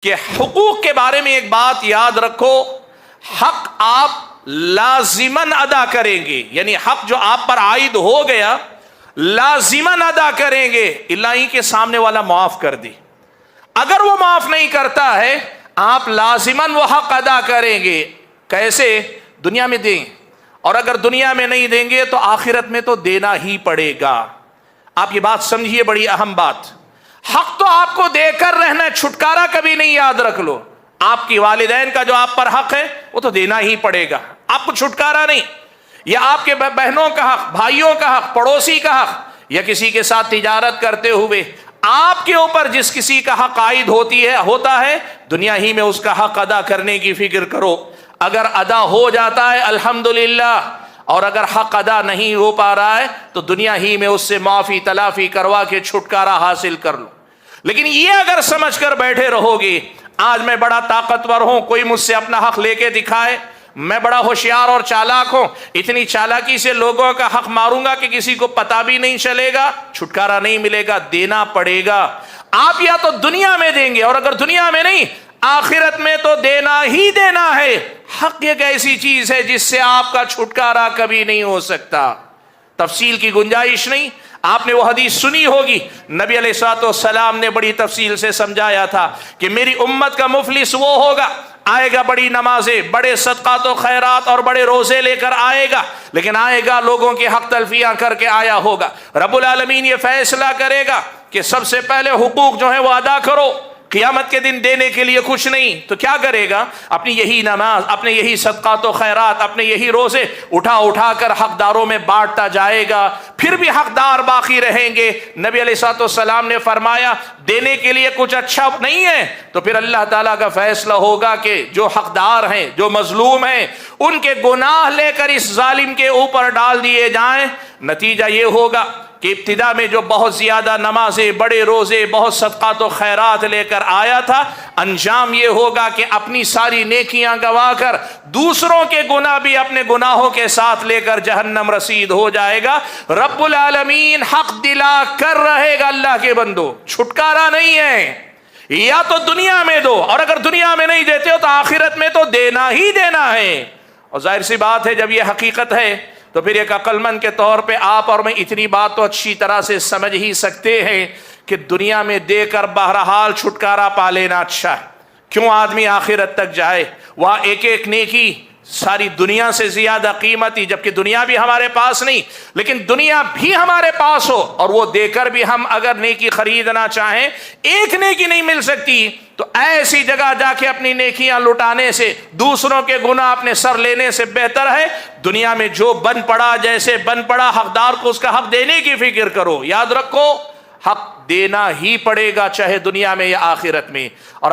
کہ حقوق کے بارے میں ایک بات یاد رکھو، حق آپ لازماً ادا کریں گے، یعنی حق جو آپ پر عائد ہو گیا لازماً ادا کریں گے، الہی کے سامنے والا معاف کر دے۔ اگر وہ معاف نہیں کرتا ہے آپ لازماً وہ حق ادا کریں گے۔ کیسے؟ دنیا میں دیں، اور اگر دنیا میں نہیں دیں گے تو آخرت میں تو دینا ہی پڑے گا۔ آپ یہ بات سمجھیے، بڑی اہم بات۔ حق تو آپ کو دے کر رہنا ہے، چھٹکارا کبھی نہیں، یاد رکھ لو۔ آپ کی والدین کا جو آپ پر حق ہے وہ تو دینا ہی پڑے گا، آپ کو چھٹکارا نہیں۔ یا آپ کے بہنوں کا حق، بھائیوں کا حق، پڑوسی کا حق، یا کسی کے ساتھ تجارت کرتے ہوئے آپ کے اوپر جس کسی کا حق عائد ہوتا ہے دنیا ہی میں اس کا حق ادا کرنے کی فکر کرو۔ اگر ادا ہو جاتا ہے الحمدللہ، اور اگر حق ادا نہیں ہو پا رہا ہے تو دنیا ہی میں اس سے معافی تلافی کروا کے چھٹکارا حاصل کر لو۔ لیکن یہ اگر سمجھ کر بیٹھے رہو گے آج میں بڑا طاقتور ہوں، کوئی مجھ سے اپنا حق لے کے دکھائے، میں بڑا ہوشیار اور چالاک ہوں، اتنی چالاکی سے لوگوں کا حق ماروں گا کہ کسی کو پتہ بھی نہیں چلے گا، چھٹکارا نہیں ملے گا، دینا پڑے گا۔ آپ یا تو دنیا میں دیں گے، اور اگر دنیا میں نہیں آخرت میں تو دینا ہی دینا ہے۔ حق ایک ایسی چیز ہے جس سے آپ کا چھٹکارا کبھی نہیں ہو سکتا، تفصیل کی گنجائش نہیں۔ آپ نے وہ حدیث سنی ہوگی، نبی علیہ الصلوۃ والسلام نے بڑی تفصیل سے سمجھایا تھا کہ میری امت کا مفلس وہ ہوگا، آئے گا بڑی نمازیں، بڑے صدقات و خیرات اور بڑے روزے لے کر آئے گا، لیکن آئے گا لوگوں کے حق تلفیاں کر کے آیا ہوگا۔ رب العالمین یہ فیصلہ کرے گا کہ سب سے پہلے حقوق جو ہیں وہ ادا کرو، قیامت کے دن دینے کے لیے کچھ نہیں، تو کیا کرے گا؟ اپنی یہی نماز، اپنے یہی صدقات و خیرات، اپنے یہی روزے اٹھا کر حقداروں میں بانٹتا جائے گا، پھر بھی حقدار باقی رہیں گے۔ نبی علیہ الصلوۃ والسلام نے فرمایا دینے کے لیے کچھ اچھا نہیں ہے تو پھر اللہ تعالیٰ کا فیصلہ ہوگا کہ جو حقدار ہیں، جو مظلوم ہیں، ان کے گناہ لے کر اس ظالم کے اوپر ڈال دیے جائیں۔ نتیجہ یہ ہوگا کہ ابتدا میں جو بہت زیادہ نمازیں، بڑے روزے، بہت صدقات و خیرات لے کر آیا تھا، انجام یہ ہوگا کہ اپنی ساری نیکیاں گوا کر دوسروں کے گناہ بھی اپنے گناہوں کے ساتھ لے کر جہنم رسید ہو جائے گا۔ رب العالمین حق دلا کر رہے گا اللہ کے بندو، چھٹکارا نہیں ہے۔ یا تو دنیا میں دو، اور اگر دنیا میں نہیں دیتے ہو تو آخرت میں تو دینا ہی دینا ہے۔ اور ظاہر سی بات ہے جب یہ حقیقت ہے تو پھر ایک عقل مند کے طور پہ آپ اور میں اتنی بات تو اچھی طرح سے سمجھ ہی سکتے ہیں کہ دنیا میں دے کر بہرحال چھٹکارا پا لینا اچھا ہے۔ کیوں آدمی آخرت تک جائے؟ وہاں ایک ایک نیکی ساری دنیا سے زیادہ قیمتی، جبکہ دنیا بھی ہمارے پاس نہیں، لیکن دنیا بھی ہمارے پاس ہو اور وہ دے کر بھی ہم اگر نیکی خریدنا چاہیں ایک نیکی نہیں مل سکتی، تو ایسی جگہ جا کے اپنی نیکیاں لٹانے سے، دوسروں کے گناہ اپنے سر لینے سے بہتر ہے دنیا میں جو بن پڑا جیسے بن پڑا حقدار کو اس کا حق دینے کی فکر کرو۔ یاد رکھو حق دینا ہی پڑے گا، چاہے دنیا میں یا آخرت میں۔ اور